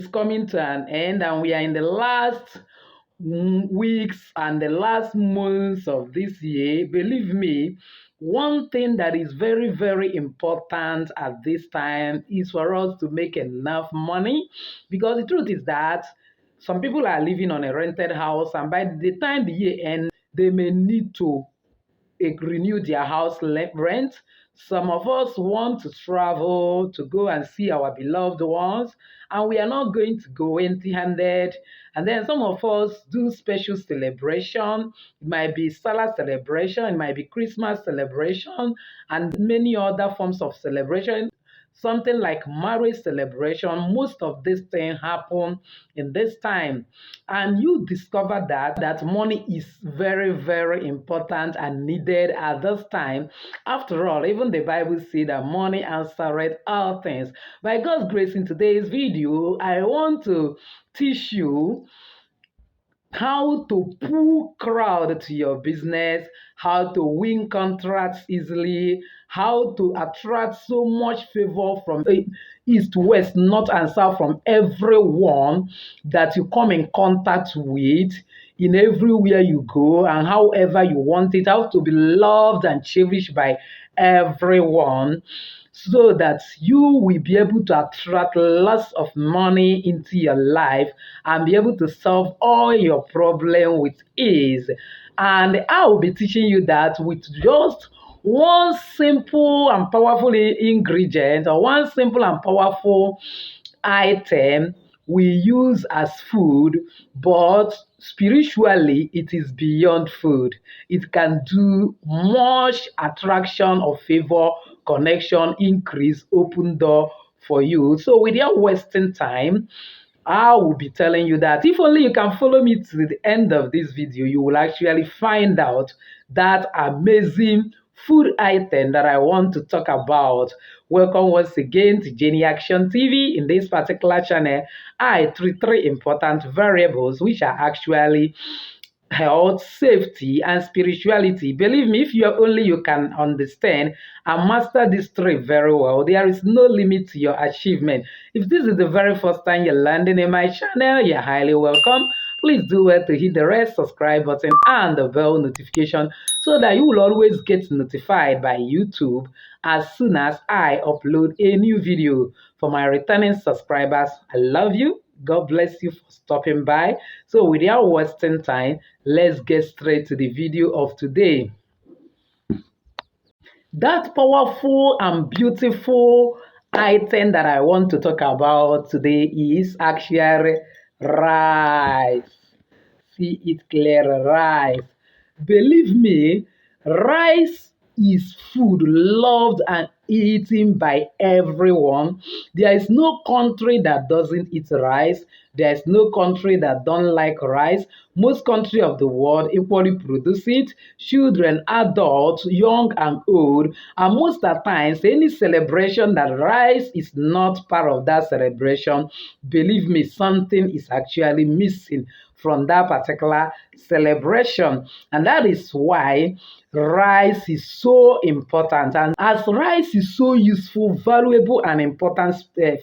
is coming to an end, and we are in the last weeks and the last months of this year. Believe me, one thing that is very, very important at this time is for us to make enough money, because the truth is that some people are living on a rented house, and by the time the year ends, they may need to renew their house rent. Some of us want to travel to go and see our beloved ones, and we are not going to go empty handed. And then some of us do special celebration. It might be Salah celebration, it might be Christmas celebration, and many other forms of celebration. Something like marriage celebration, most of these things happen in this time. And you discover that money is very, very important and needed at this time. After all, even the Bible says that money answereth all things. By God's grace, in today's video, I want to teach you how to pull crowd to your business, how to win contracts easily, how to attract so much favor from east, west, north, and south from everyone that you come in contact with in everywhere you go, and however you want it, how to be loved and cherished by everyone, so that you will be able to attract lots of money into your life and be able to solve all your problems with ease. And I will be teaching you that with just one simple and powerful ingredient, or one simple and powerful item we use as food, but spiritually it is beyond food. It can do much attraction of favor, connection, increase, open door for you. So without wasting time, I will be telling you that if only you can follow me to the end of this video, you will actually find out that amazing food item that I want to talk about. Welcome once again to Jenny Action TV. In this particular channel, I treat three important variables, which are actually health, safety, and spirituality. Believe me, if you can understand and master these three very well, there is no limit to your achievement. If this is the very first time you're landing in my channel, you're highly welcome. Please do well to hit the red subscribe button and the bell notification so that you will always get notified by YouTube as soon as I upload a new video. For my returning subscribers, I love you. God bless you for stopping by. So without wasting time, let's get straight to the video of today. That powerful and beautiful item that I want to talk about today is actually rice. See it clear, rice. Believe me, rice is food loved and eaten by everyone. There is no country that doesn't eat rice. There is no country that don't like rice. Most countries of the world equally produce it. Children, adults, young and old. And most of the times, any celebration that rice is not part of that celebration, believe me, something is actually missing from that particular celebration. And that is why rice is so important. And as rice is so useful, valuable, and important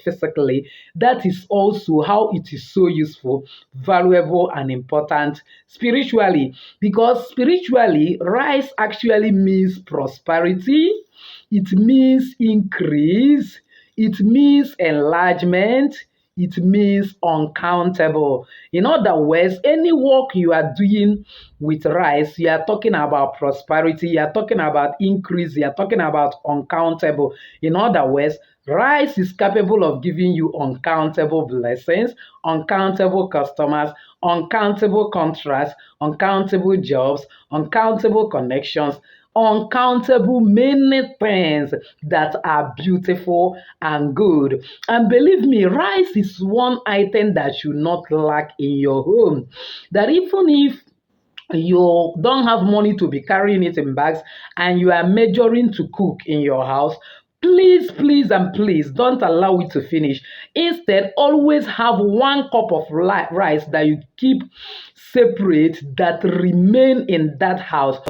physically, that is also how it is so useful, valuable, and important spiritually. Because spiritually, rice actually means prosperity, it means increase, it means enlargement, it means uncountable. In other words, any work you are doing with rice, you are talking about prosperity, you are talking about increase, you are talking about uncountable. In other words, rice is capable of giving you uncountable blessings, uncountable customers, uncountable contracts, uncountable jobs, uncountable connections, uncountable many things that are beautiful and good. And believe me, rice is one item that you not lack in your home. That even if you don't have money to be carrying it in bags and you are measuring to cook in your house, please, please, and please don't allow it to finish. Instead, always have one cup of rice that you keep separate, that remain in that house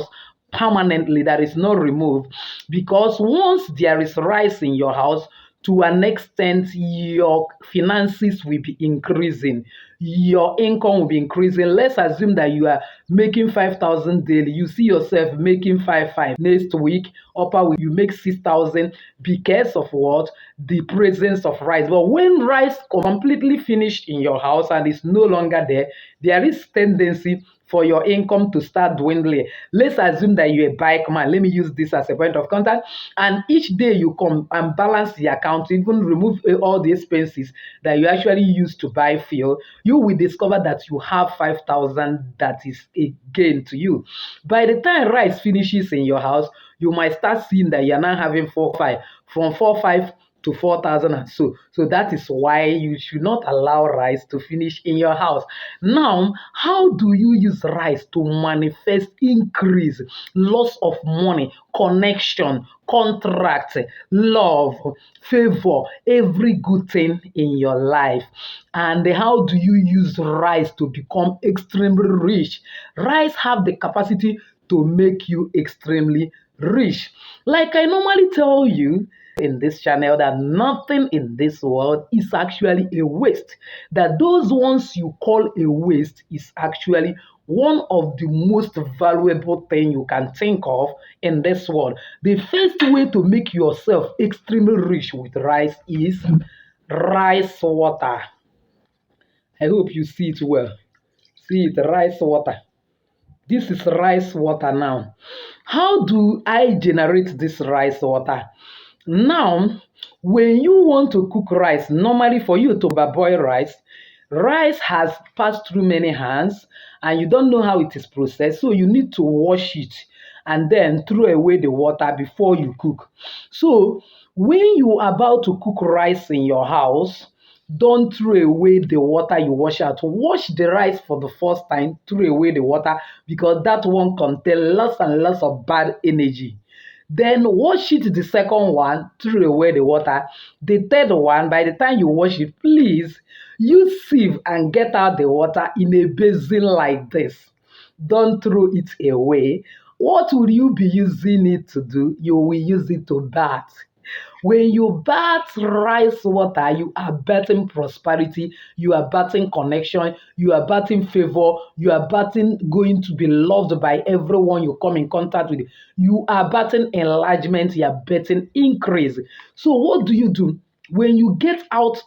permanently, that is not removed. Because once there is rice in your house, to an extent, your finances will be increasing, your income will be increasing. Let's assume that you are making 5,000 daily. You see yourself making 5,500 next week. Upper week, you make 6,000 because of what? The presence of rice. But when rice completely finished in your house and is no longer there, there is tendency for your income to start dwindling. Let's assume that you're a bike man. Let me use this as a point of contact. And each day you come and balance the account, even remove all the expenses that you actually use to buy fuel, you will discover that you have 5,000 that is a gain to you. By the time rice finishes in your house, you might start seeing that you're now having 4,500, from 4,500 to 4,000 and so. So that is why you should not allow rice to finish in your house. Now, how do you use rice to manifest increase, loss of money, connection, contract, love, favor, every good thing in your life? And how do you use rice to become extremely rich? Rice have the capacity to make you extremely rich. Like I normally tell you in this channel, that nothing in this world is actually a waste. That those ones you call a waste is actually one of the most valuable thing you can think of in this world. The first way to make yourself extremely rich with rice is rice water. I hope you see it well. See it, rice water. This is rice water now. How do I generate this rice water? Now, when you want to cook rice, normally for you to boil rice, rice has passed through many hands and you don't know how it is processed. So you need to wash it and then throw away the water before you cook. So when you are about to cook rice in your house, don't throw away the water you wash out. Wash the rice for the first time, throw away the water because that one contains lots and lots of bad energy. Then wash it the second one, throw away the water. The third one, by the time you wash it, please use sieve and get out the water in a basin like this. Don't throw it away. What will you be using it to do? You will use it to bath. When you bath rice water, you are bathing prosperity, you are bathing connection, you are bathing favor, you are bathing going to be loved by everyone you come in contact with. You are bathing enlargement, you are bathing increase. So what do you do? When you get out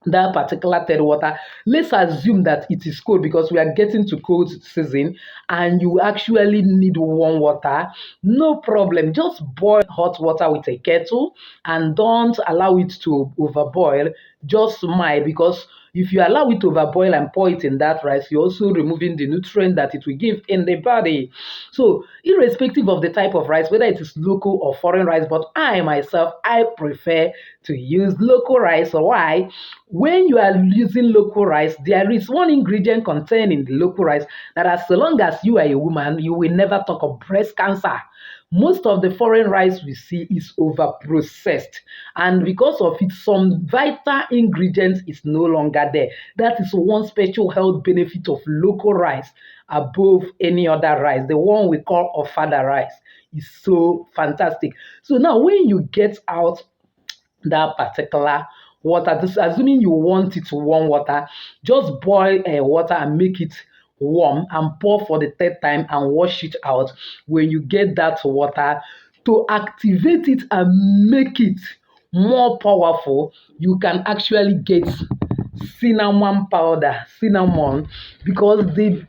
that particular third water, let's assume that it is cold because we are getting to cold season and you actually need warm water. No problem, just boil hot water with a kettle and don't allow it to overboil. Just mild, because if you allow it to overboil and pour it in that rice, you're also removing the nutrient that it will give in the body. So irrespective of the type of rice, whether it is local or foreign rice, but I myself, I prefer to use local rice. Why? When you are using local rice, there is one ingredient contained in the local rice that as long as you are a woman, you will never talk of breast cancer. Most of the foreign rice we see is over processed, and because of it, some vital ingredients is no longer there. That is one special health benefit of local rice above any other rice. The one we call ofada rice is so fantastic. So now when you get out that particular water, this assuming you want it warm water, just boil water and make it warm and pour for the third time and wash it out. When you get that water, to activate it and make it more powerful, you can actually get cinnamon powder, cinnamon, because the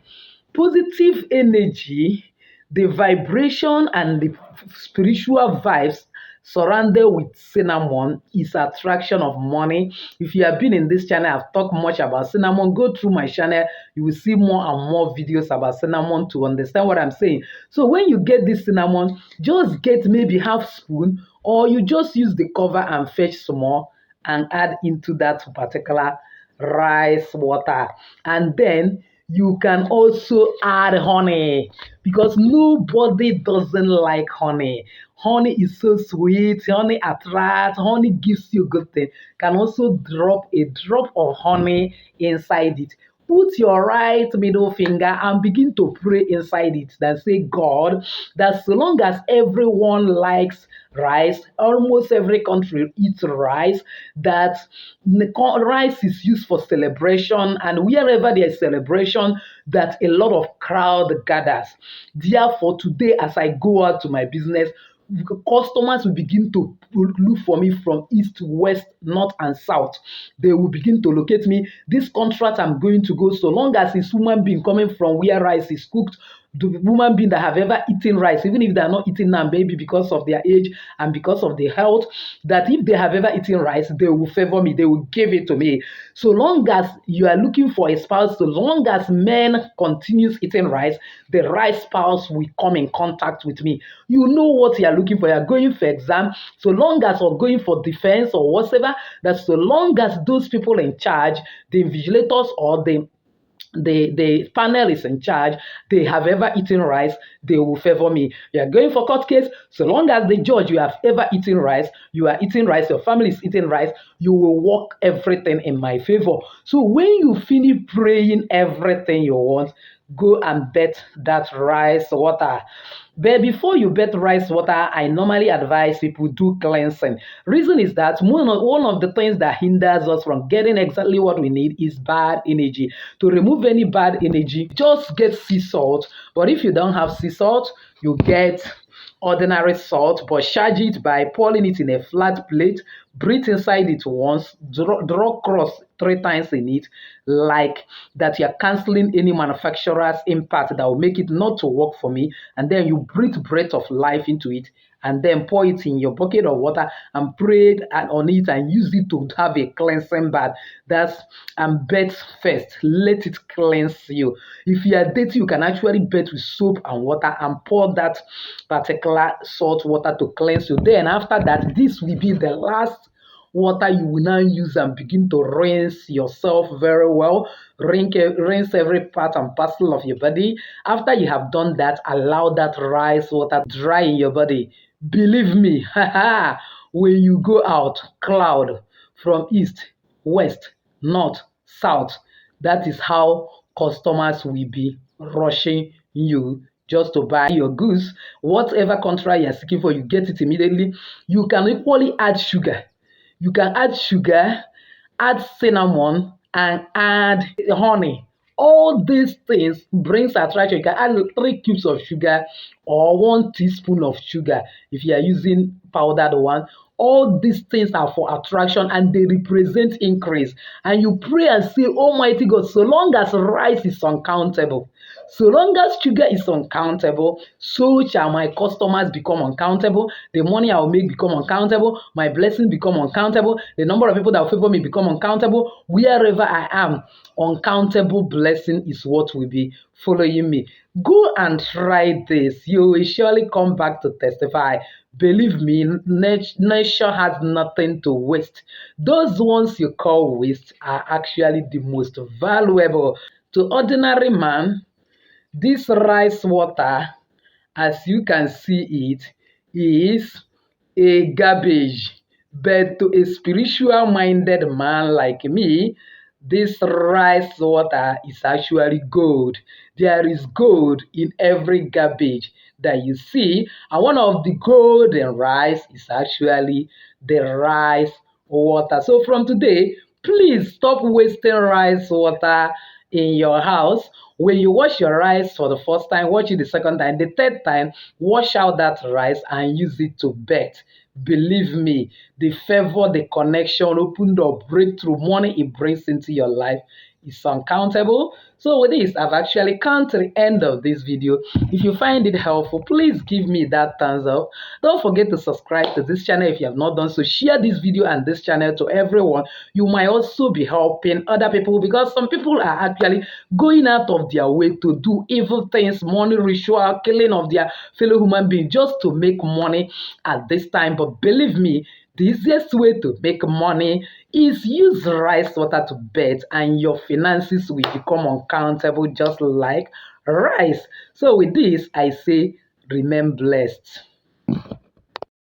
positive energy, the vibration, and the spiritual vibes surrounded with cinnamon is attraction of money. If you have been in this channel, I've talked much about cinnamon. Go through my channel, you will see more and more videos about cinnamon to understand what I'm saying. So when you get this cinnamon, just get maybe half spoon, or you just use the cover and fetch some more and add into that particular rice water. And then you can also add honey, because nobody doesn't like honey. Honey is so sweet. Honey attracts. Honey gives you good thing. Can also drop a drop of honey inside it. put your right middle finger and begin to pray inside it that say, God, that so long as everyone likes rice, almost every country eats rice, that rice is used for celebration, and wherever there is celebration, that a lot of crowd gathers. Therefore, today as I go out to my business, customers will begin to look for me from east, west, north, and south. They will begin to locate me. This contract I'm going to go, so long as it's human being coming from where rice is cooked, the human being that have ever eaten rice, even if they are not eating now, maybe because of their age and because of the health, that if they have ever eaten rice, they will favor me, they will give it to me. So long as you are looking for a spouse, so long as men continues eating rice, the right spouse will come in contact with me. You know what you are looking for. You are going for exam, so long as or going for defense or whatever, that so long as those people in charge, the invigilators or the panel is in charge, they have ever eaten rice, they will favor me. You are going for court case, so long as the judge, you have ever eaten rice, you are eating rice, your family is eating rice, you will work everything in my favor. So when you finish praying everything you want, go and bet that rice water. But before you bet rice water, I normally advise people do cleansing. Reason is that one of the things that hinders us from getting exactly what we need is bad energy. To remove any bad energy, just get sea salt. But if you don't have sea salt, you get ordinary salt, but charge it by pouring it in a flat plate, breathe inside it once, draw cross 3 times in it, like that you're canceling any manufacturer's impact that will make it not to work for me, and then you breathe breath of life into it, and then pour it in your bucket of water and pray on it and use it to have a cleansing bath. That's and bet first. Let it cleanse you. If you are dirty, you can actually bet with soap and water and pour that particular salt water to cleanse you. Then after that, this will be the last water you will now use and begin to rinse yourself very well. Rinse every part and parcel of your body. After you have done that, allow that rice water dry in your body. Believe me, when you go out, cloud from east, west, north, south, that is how customers will be rushing you just to buy your goods. Whatever contract you're seeking for, you get it immediately. You can equally add sugar. You can add sugar, add cinnamon, and add honey. All these things brings attraction. You can add 3 cubes of sugar or 1 teaspoon of sugar if you are using powdered one. All these things are for attraction and they represent increase. And you pray and say, Almighty God, so long as rice is uncountable, so long as sugar is uncountable, so shall my customers become uncountable. The money I will make become uncountable. My blessings become uncountable. The number of people that will favor me become uncountable. Wherever I am, uncountable blessing is what will be following me. Go and try this. You will surely come back to testify. Believe me, nature has nothing to waste. Those ones you call waste are actually the most valuable. To ordinary man, this rice water, as you can see it, is a garbage. But to a spiritual minded man like me, this rice water is actually gold. There is gold in every garbage that you see, and one of the gold in rice is actually the rice water. So from today, please stop wasting rice water in your house. When you wash your rice for the first time, wash it the second time, the third time, wash out that rice and use it to bet. Believe me, the favor, the connection, open door, breakthrough, money it brings into your life is uncountable. So with this, I've actually come to the end of this video. If you find it helpful, please give me that thumbs up. Don't forget to subscribe to this channel if you have not done so. Share this video and this channel to everyone. You might also be helping other people, because some people are actually going out of their way to do evil things, money ritual, killing of their fellow human being just to make money at this time. But believe me, the easiest way to make money is use rice water to bet, and your finances will become uncountable just like rice. So with this, I say, remain blessed.